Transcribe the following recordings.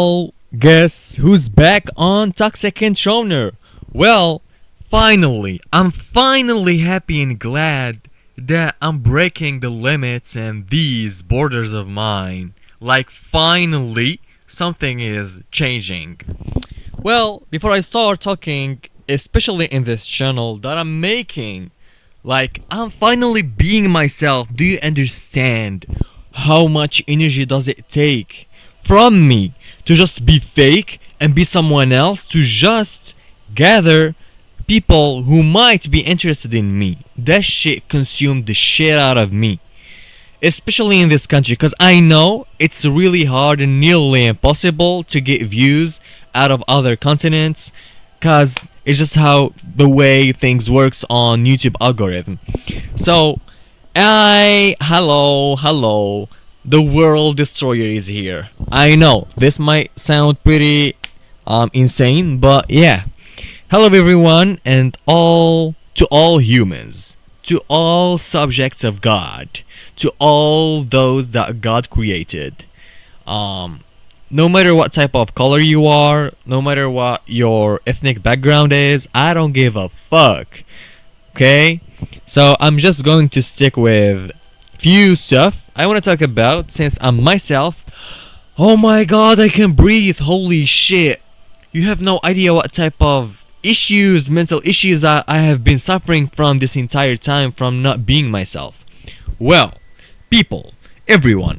Well, guess who's back on Toxic Controller? Well, finally, I'm finally happy and glad that I'm breaking the limits and these borders of mine. Like, finally, something is changing. Well, before I start talking, especially in this channel that I'm making, like, I'm finally being myself. Do you understand how much energy does it take from me to just be fake and be someone else to just gather people who might be interested in me? That shit consumed the shit out of me, especially in this country, because I know it's really hard and nearly impossible to get views out of other continents, because it's just how the way things works on YouTube algorithm. So hello, the world destroyer is here. I know this might sound pretty insane, but yeah. Hello everyone, and all humans, to all subjects of God, to all those that God created. No matter what type of color you are, no matter what your ethnic background is, I don't give a fuck. Okay? So I'm just going to stick with few stuff I want to talk about since I'm myself. Oh my god, I can breathe. Holy shit. You have no idea what type of issues, mental issues that I have been suffering from this entire time from not being myself. Well, people, everyone,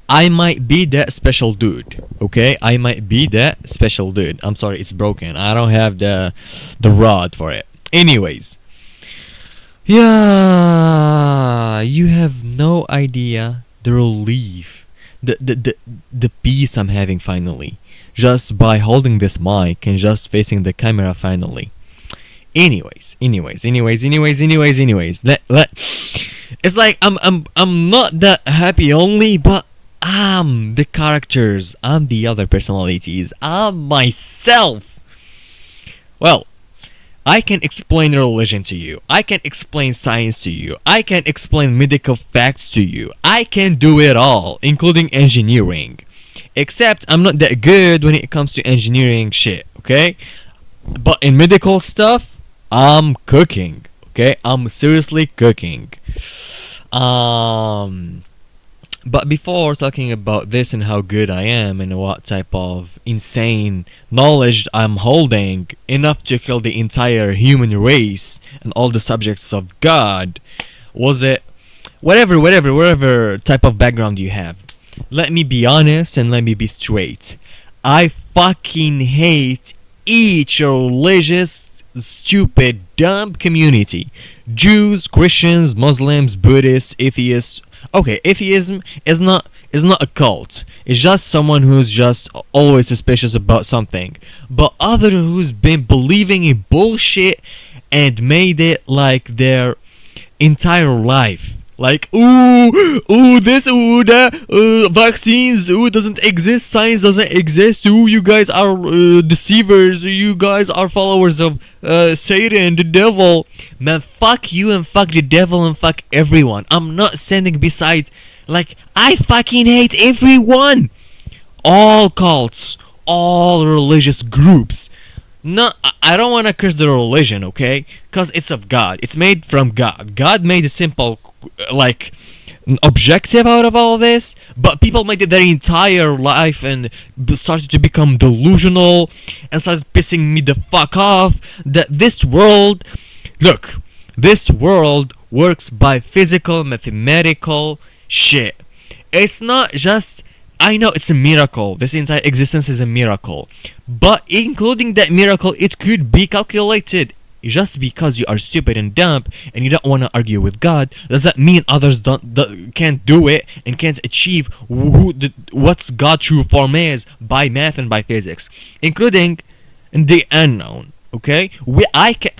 I might be that special dude. Okay? I might be that special dude. I'm sorry, it's broken. I don't have the rod for it. Anyways, yeah, you have no idea the relief, the peace I'm having finally, just by holding this mic and just facing the camera finally. Anyways. Let it's like I'm not that happy only, but I'm the characters, I'm the other personalities, I'm myself. Well, I can explain religion to you. I can explain science to you. I can explain medical facts to you. I can do it all, including engineering. Except I'm not that good when it comes to engineering shit, okay? But in medical stuff, I'm cooking, okay? I'm seriously cooking. But before talking about this and how good I am and what type of insane knowledge I'm holding, enough to kill the entire human race and all the subjects of God, was it whatever type of background you have, let me be honest and let me be straight. I fucking hate each religious, stupid, dumb community. Jews, Christians, Muslims, Buddhists, atheists. Okay, atheism is not a cult. It's just someone who's just always suspicious about something. But other who's been believing in bullshit and made it like their entire life. Like, this, that, vaccines, doesn't exist, science doesn't exist, you guys are deceivers, you guys are followers of Satan, the devil. Man, fuck you and fuck the devil and fuck everyone. I'm not standing beside, like, I fucking hate everyone. All cults, all religious groups. No, I don't want to curse the religion, okay? Because it's of God. It's made from God. God made a simple, like, objective out of all this, but people made it their entire life and started to become delusional and started pissing me the fuck off that this world works by physical, mathematical shit. It's not just, I know it's a miracle, this entire existence is a miracle, but including that miracle, it could be calculated. Just because you are stupid and dumb and you don't want to argue with God, does that mean others can't do it and can't achieve what's God's true form is by math and by physics, including the unknown? Okay,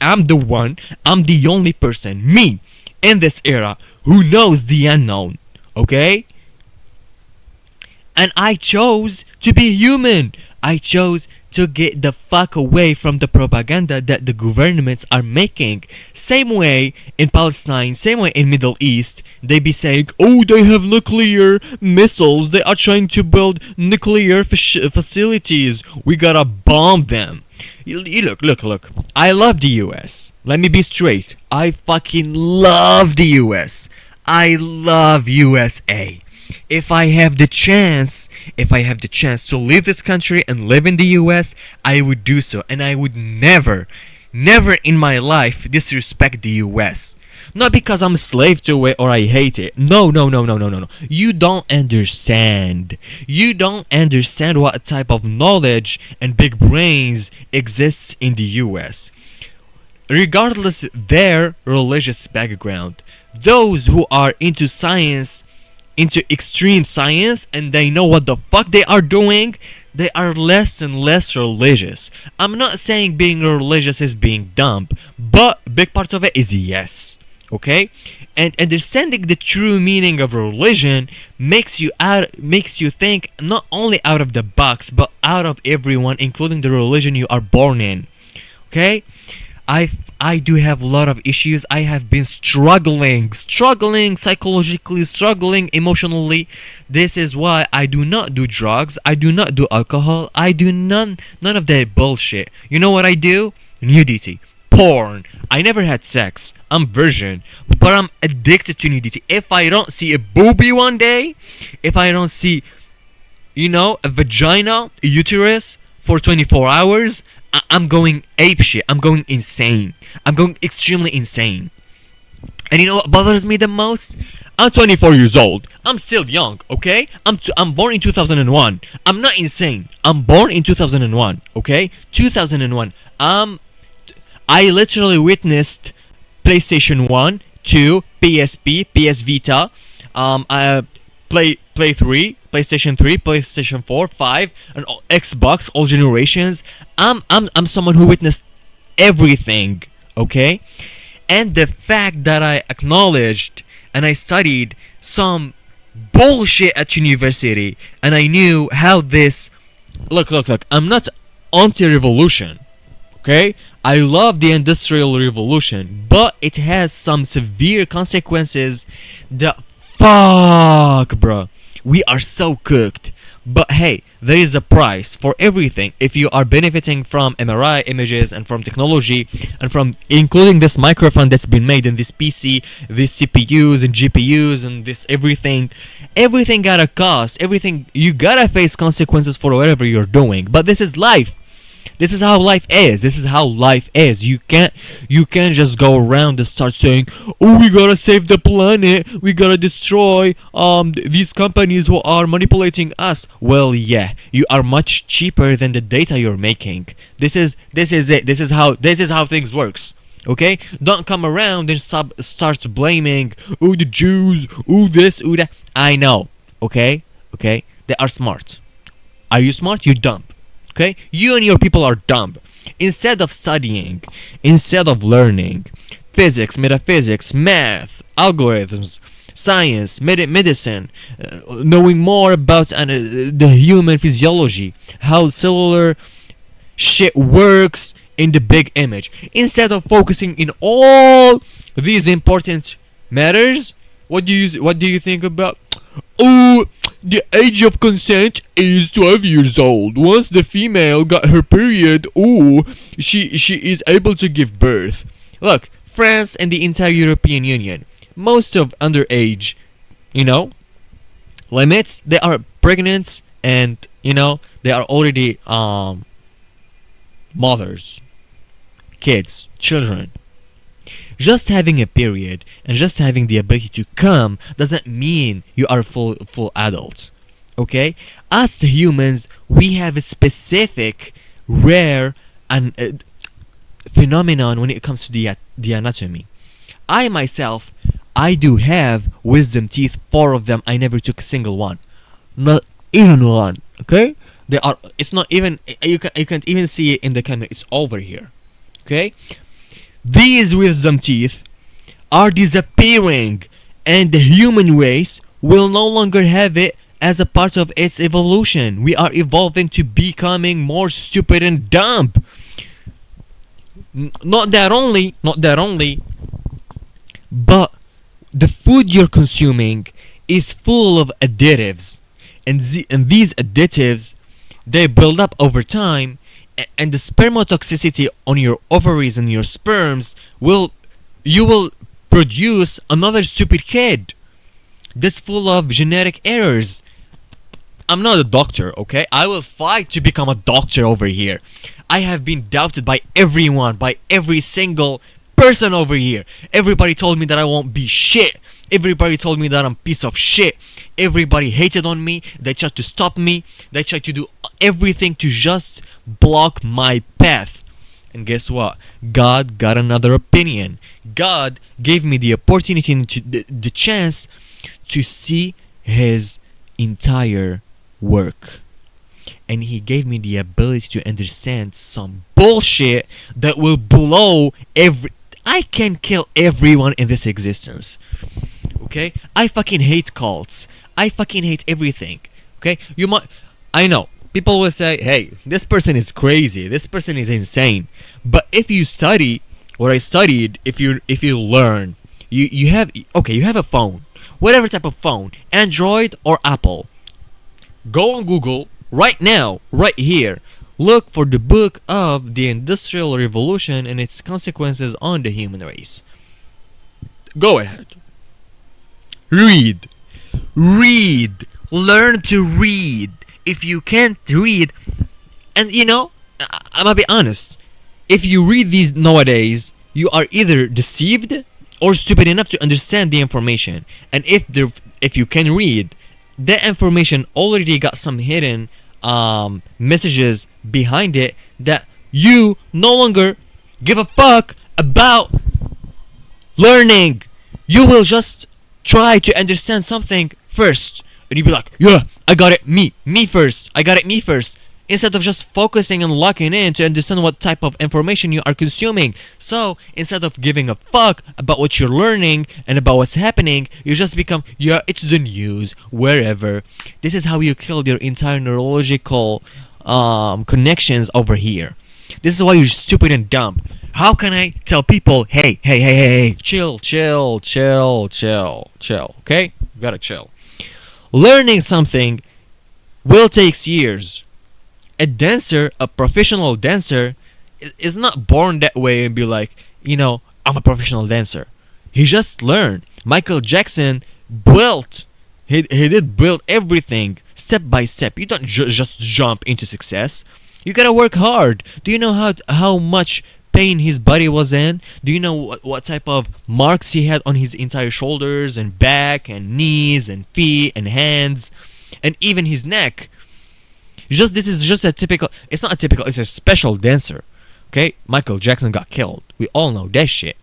I'm the only person, me, in this era who knows the unknown. Okay, and I chose to be human. I chose to get the fuck away from the propaganda that the governments are making. Same way in Palestine, same way in Middle East, they be saying, oh, they have nuclear missiles, they are trying to build nuclear facilities, we gotta bomb them. You look. I love the US. Let me be straight. I fucking love the US. I love USA. If I have the chance to leave this country and live in the US, I would do so. And I would never in my life disrespect the US. Not because I'm a slave to it or I hate it. No. You don't understand. You don't understand what type of knowledge and big brains exists in the US. Regardless their religious background, those who are into science, into extreme science, and they know what the fuck they are doing, they are less and less religious. I'm not saying being religious is being dumb, but big part of it is yes. Okay? And understanding the true meaning of religion makes you think not only out of the box, but out of everyone, including the religion you are born in. Okay? I do have a lot of issues. I have been struggling psychologically, struggling emotionally. This is why I do not do drugs. I do not do alcohol. I do none of that bullshit. You know what I do? Nudity, porn. I never had sex. I'm virgin, but I'm addicted to nudity. If I don't see a boobie one day, if I don't see, a vagina, a uterus for 24 hours, I'm going apeshit. I'm going insane. I'm going extremely insane. And you know what bothers me the most? I'm 24 years old. I'm still young, okay? I'm born in 2001. I'm not insane. I'm born in 2001, okay? 2001. I literally witnessed PlayStation 1, 2, PSP, PS Vita, Play 3, PlayStation 3, PlayStation 4, 5, and Xbox, all generations. I'm someone who witnessed everything, okay? And the fact that I acknowledged and I studied some bullshit at university, and I knew how this... Look, I'm not anti-revolution, okay? I love the Industrial Revolution, but it has some severe consequences that... Fuck, bro. We are so cooked. But hey, there is a price for everything. If you are benefiting from MRI images and from technology and from including this microphone that's been made in this PC, these CPUs and GPUs and this everything got a cost. Everything, you gotta face consequences for whatever you're doing. But this is life. This is how life is. You can't just go around and start saying, oh, we gotta save the planet, we gotta destroy these companies who are manipulating us. Well, yeah, you are much cheaper than the data you're making. This is it. This is how things works. Okay? Don't come around and start blaming, oh, the Jews, oh, this, oh, that. I know. Okay? They are smart. Are you smart? You're dumb. Okay? You and your people are dumb. Instead of studying, instead of learning physics, metaphysics, math, algorithms, science, medicine, knowing more about the human physiology, how cellular shit works in the big image, instead of focusing in all these important matters, what do you think about? Oh, the age of consent is 12 years old. Once the female got her period, she is able to give birth. Look, France and the entire European Union, most of underage, limits, they are pregnant and, they are already mothers, kids, children. Just having a period and just having the ability to come doesn't mean you are full adults. Okay? Us humans, we have a specific, rare and phenomenon when it comes to the anatomy. I myself, I do have wisdom teeth, 4 of them. I never took a single one. Not even one. Okay? It's not even, you can't even see it in the camera. It's over here. Okay? These wisdom teeth are disappearing, and the human race will no longer have it as a part of its evolution. We are evolving to becoming more stupid and dumb. Not that only, but the food you're consuming is full of additives, and these additives, they build up over time, and the spermatoxicity on your ovaries and your sperms will you will produce another stupid kid that's full of genetic errors. I'm not a doctor, okay? I will fight to become a doctor over here. I have been doubted by everyone, by every single person over here. Everybody told me that I won't be shit. Everybody told me that I'm a piece of shit. Everybody hated on me. They tried to stop me. They tried to do everything to just block my path. And guess what? God got another opinion. God gave me the opportunity and the chance to see His entire work. And He gave me the ability to understand some bullshit that will blow every. I can kill everyone in this existence. Okay? I fucking hate cults. I fucking hate everything. Okay? You might. I know. People will say, hey, this person is crazy. This person is insane. But if you study what I studied, if you learn, you have a phone. Whatever type of phone. Android or Apple. Go on Google right now, right here. Look for the book of the Industrial Revolution and its consequences on the human race. Go ahead. Read. Read. Learn to read. If you can't read, and I'm gonna be honest. If you read these nowadays, you are either deceived or stupid enough to understand the information. And if you can read, that information already got some hidden messages behind it that you no longer give a fuck about learning. You will just try to understand something first, and you'll be like, yeah, I got it, me first, I got it, me first, instead of just focusing and locking in to understand what type of information you are consuming. So instead of giving a fuck about what you're learning and about what's happening, you just become, yeah, it's the news, wherever. This is how you killed your entire neurological connections over here. This is why you're stupid and dumb. How can I tell people, hey, chill, okay? You gotta chill. Learning something will take years. A professional dancer, is not born that way and be like, I'm a professional dancer. He just learned. Michael Jackson built. He did build everything step by step. You don't just jump into success. You gotta work hard. Do you know how much pain his body was in? Do you know what type of marks he had on his entire shoulders and back and knees and feet and hands and even his neck? This is just a typical. It's not a typical. It's a special dancer. Okay, Michael Jackson got killed. We all know that shit.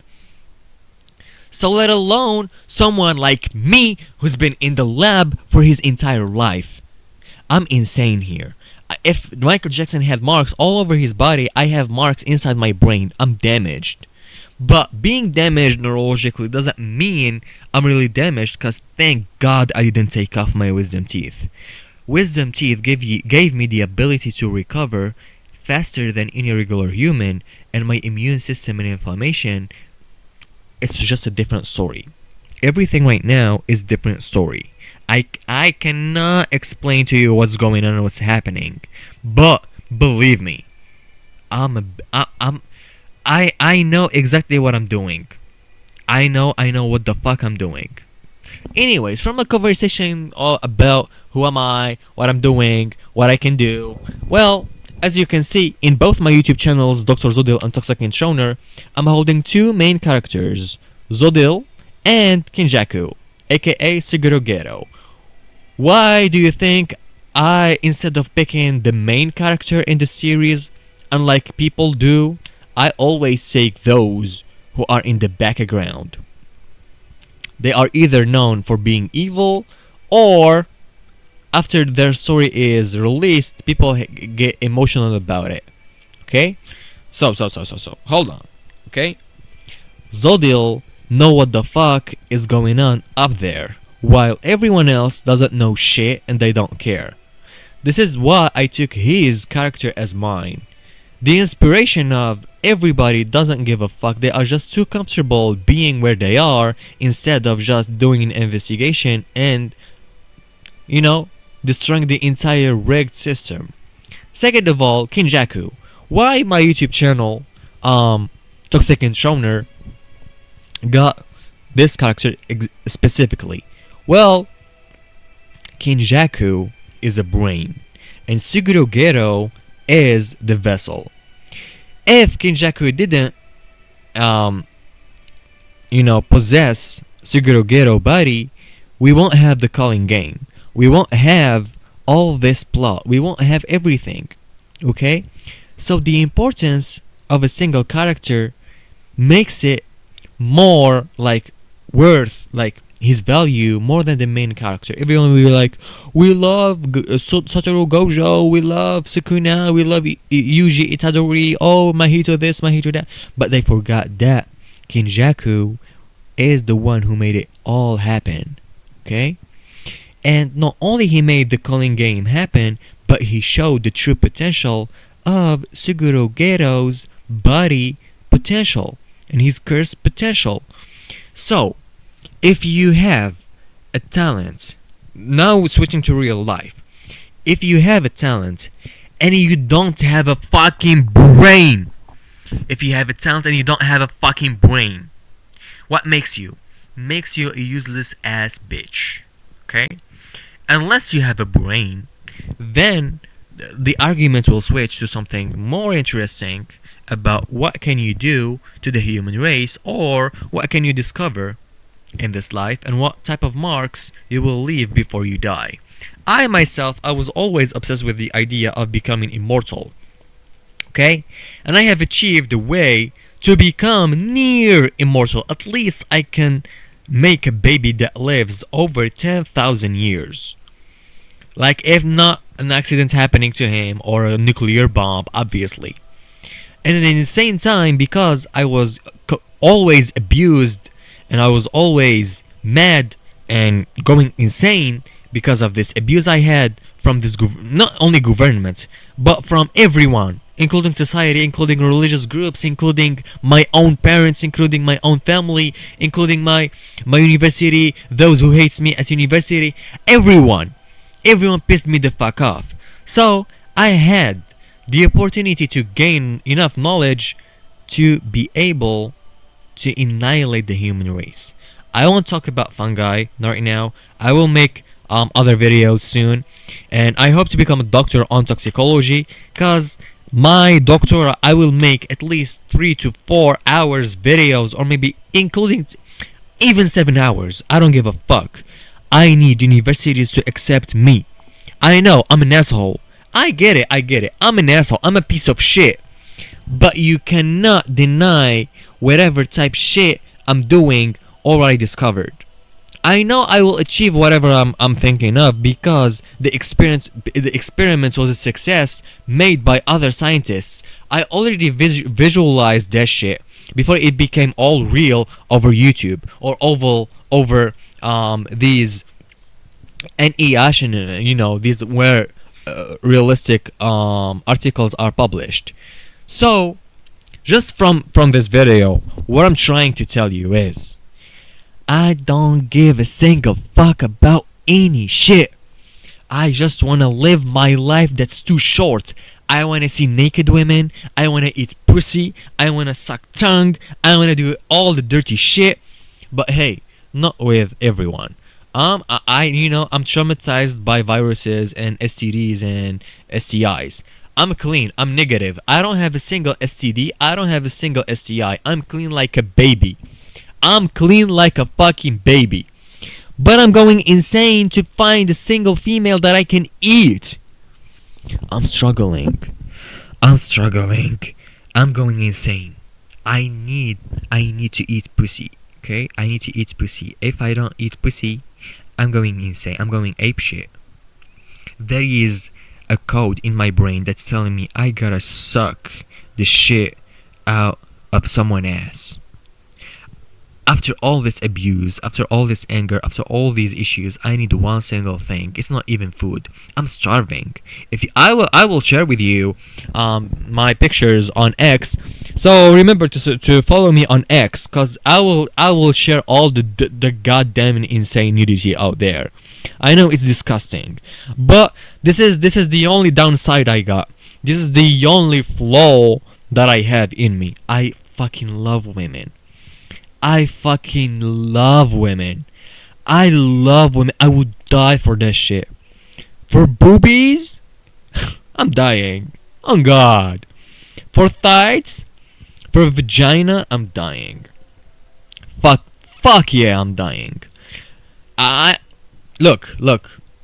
So let alone someone like me who's been in the lab for his entire life. I'm insane here. If Michael Jackson had marks all over his body, I have marks inside my brain. I'm damaged. But being damaged neurologically doesn't mean I'm really damaged, because thank God I didn't take off my wisdom teeth. Wisdom teeth gave me the ability to recover faster than any regular human, and my immune system and inflammation, it's just a different story. Everything right now is different story. I cannot explain to you what's going on and what's happening, but believe me, I know exactly what I'm doing. I know what the fuck I'm doing. Anyways, from a conversation all about who am I, what I'm doing, what I can do, well, as you can see, in both my YouTube channels, Dr. Zodil and Toxic Shoner, I'm holding two main characters, Zodil and Kinjaku, aka Siguro Gero. Why do you think instead of picking the main character in the series, unlike people do, I always take those who are in the background? They are either known for being evil, or after their story is released, people get emotional about it. Okay? So, hold on. Okay? Zodil know what the fuck is going on up there. while everyone else doesn't know shit and they don't care. This is why I took his character as mine. The inspiration of everybody doesn't give a fuck. They are just too comfortable being where they are instead of just doing an investigation and, you know, destroying the entire rigged system. Second of all, Kinjaku. Why my YouTube channel, Toxic Enshroner, got this character specifically? Well, Kinjaku is a brain, and Suguro Gero is the vessel. If Kinjaku didn't, possess Suguro Gero body, we won't have the calling game. We won't have all this plot. We won't have everything. Okay? So the importance of a single character makes it more like worth, like his value more than the main character. Everyone will be like, we love Satoru Gojo, we love Sukuna, we love Yuji Itadori, oh Mahito this, Mahito that. But they forgot that Kinjaku is the one who made it all happen. Okay? And not only he made the calling game happen, but he showed the true potential of Suguro Gero's body potential and his curse potential. So, if you have a talent, now switching to real life, if you have a talent and you don't have a fucking brain, if you have a talent and you don't have a fucking brain, what makes you? Makes you a useless ass bitch. Okay? Unless you have a brain, then the argument will switch to something more interesting about what can you do to the human race, or what can you discover in this life, and what type of marks you will leave before you die. I myself, I was always obsessed with the idea of becoming immortal. Okay? And I have achieved a way to become near immortal. At least I can make a baby that lives over 10,000 years. Like, if not an accident happening to him or a nuclear bomb, obviously. And at the same time, because I was always abused and I was always mad and going insane because of this abuse I had from this not only government, but from everyone, including society, including religious groups, including my own parents, including my own family, including my university, those who hates me at university, everyone pissed me the fuck off. So I had the opportunity to gain enough knowledge to be able to annihilate the human race. I won't talk about fungi right now. I will make other videos soon, and I hope to become a doctor on toxicology, cause my doctorate I will make at least 3 to 4 hours videos, or maybe including even 7 hours. I don't give a fuck. I need universities to accept me. I know I'm an asshole. I get it. I'm an asshole. I'm a piece of shit. But you cannot deny whatever type shit I'm doing already discovered. I know I will achieve whatever I'm thinking of, because the experiment was a success made by other scientists. I already visualized that shit before it became all real over YouTube or over these NEH, and these where realistic articles are published. So just from this video, what I'm trying to tell you is, I don't give a single fuck about any shit. I just wanna live my life that's too short. I wanna see naked women, I wanna eat pussy, I wanna suck tongue, I wanna do all the dirty shit. But hey, not with everyone. I'm traumatized by viruses and STDs and STIs. I'm clean, I'm negative. I don't have a single STD, I don't have a single STI. I'm clean like a baby. I'm clean like a fucking baby. But I'm going insane to find a single female that I can eat. I'm struggling. I'm going insane. I need to eat pussy. Okay? I need to eat pussy. If I don't eat pussy, I'm going insane. I'm going apeshit. There is a code in my brain that's telling me I gotta suck the shit out of someone's ass. After all this abuse, after all this anger, after all these issues, I need one single thing. It's not even food. I'm starving. If you, I will share with you my pictures on X. So remember to follow me on X, cause I will share all the goddamn insane nudity out there. I know it's disgusting, but this is the only downside I got. This is the only flaw that I have in me. I fucking love women. I fucking love women. I love women. I would die for that shit. For boobies, I'm dying. On God. For thighs, for vagina, I'm dying. Fuck yeah, I'm dying. I look.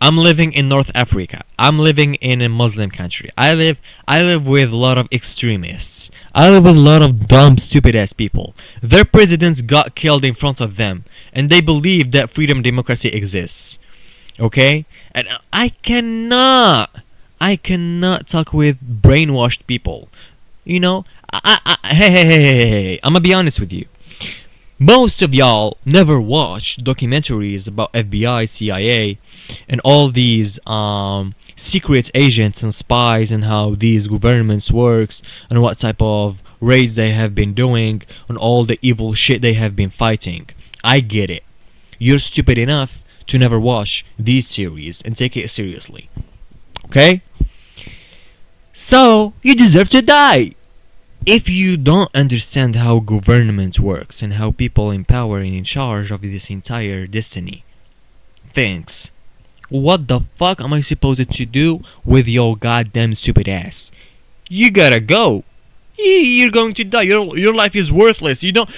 I'm living in North Africa. I'm living in a Muslim country. I live with a lot of extremists. I live with a lot of dumb, stupid ass people. Their presidents got killed in front of them, and they believe that freedom and democracy exists. Okay? And I cannot talk with brainwashed people. You know? Hey. I'm gonna be honest with you. Most of y'all never watched documentaries about FBI, CIA, and all these secret agents and spies, and how these governments works, and what type of raids they have been doing, and all the evil shit they have been fighting. I get it. You're stupid enough to never watch these series and take it seriously. Okay? So, you deserve to die. If you don't understand how government works and how people in power and in charge of this entire destiny thinks, what the fuck am I supposed to do with your goddamn stupid ass? You gotta go. You're going to die. Your life is worthless. You don't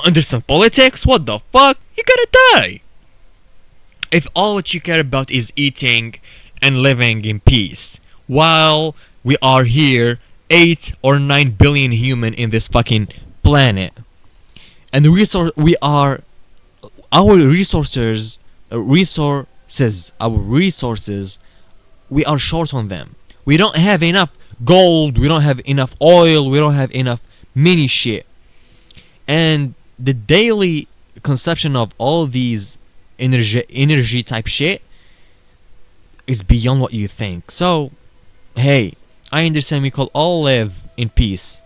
understand politics. What the fuck? You gotta die. If all what you care about is eating and living in peace, while we are here 8 or 9 billion human in this fucking planet, and the resource we are, our resources, we are short on them. We don't have enough gold, we don't have enough oil, we don't have enough mini shit, and the daily consumption of all these energy type shit is beyond what you think. So hey, I understand we could all live in peace,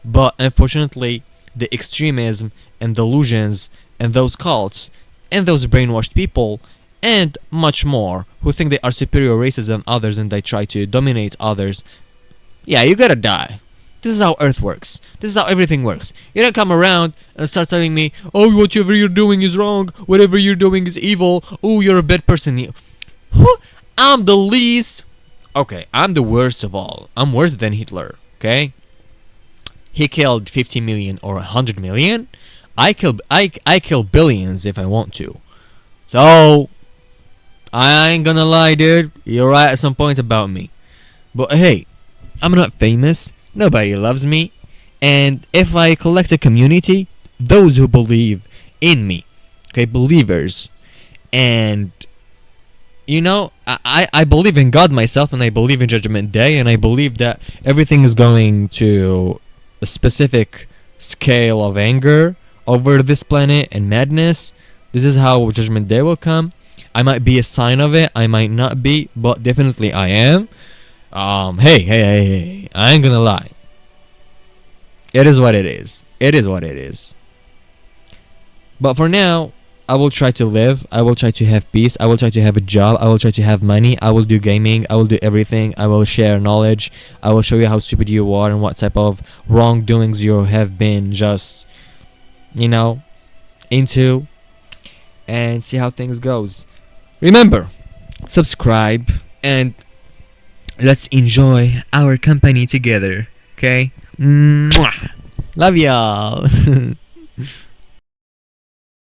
but unfortunately, the extremism and delusions and those cults and those brainwashed people and much more who think they are superior races than others and they try to dominate others, yeah, you gotta die. This is how Earth works. This is how everything works. You don't come around and start telling me, oh, whatever you're doing is wrong, whatever you're doing is evil, oh, you're a bad person. I'm the least. Okay, I'm the worst of all. I'm worse than Hitler, okay? He killed 50 million or 100 million. I kill billions if I want to. So, I ain't gonna lie, dude. You're right at some points about me. But hey, I'm not famous. Nobody loves me. And if I collect a community, those who believe in me, okay, believers, and you know, I believe in God myself, and I believe in Judgment Day, and I believe that everything is going to a specific scale of anger over this planet and madness. This is how Judgment Day will come. I might be a sign of it, I might not be, but definitely I am. Hey, I ain't gonna lie. It is what it is. It is what it is. But for now, I will try to live. I will try to have peace. I will try to have a job. I will try to have money. I will do gaming. I will do everything. I will share knowledge. I will show you how stupid you are and what type of wrongdoings you have been just, into, and see how things goes. Remember, subscribe, and let's enjoy our company together. Okay? Mwah. Love y'all.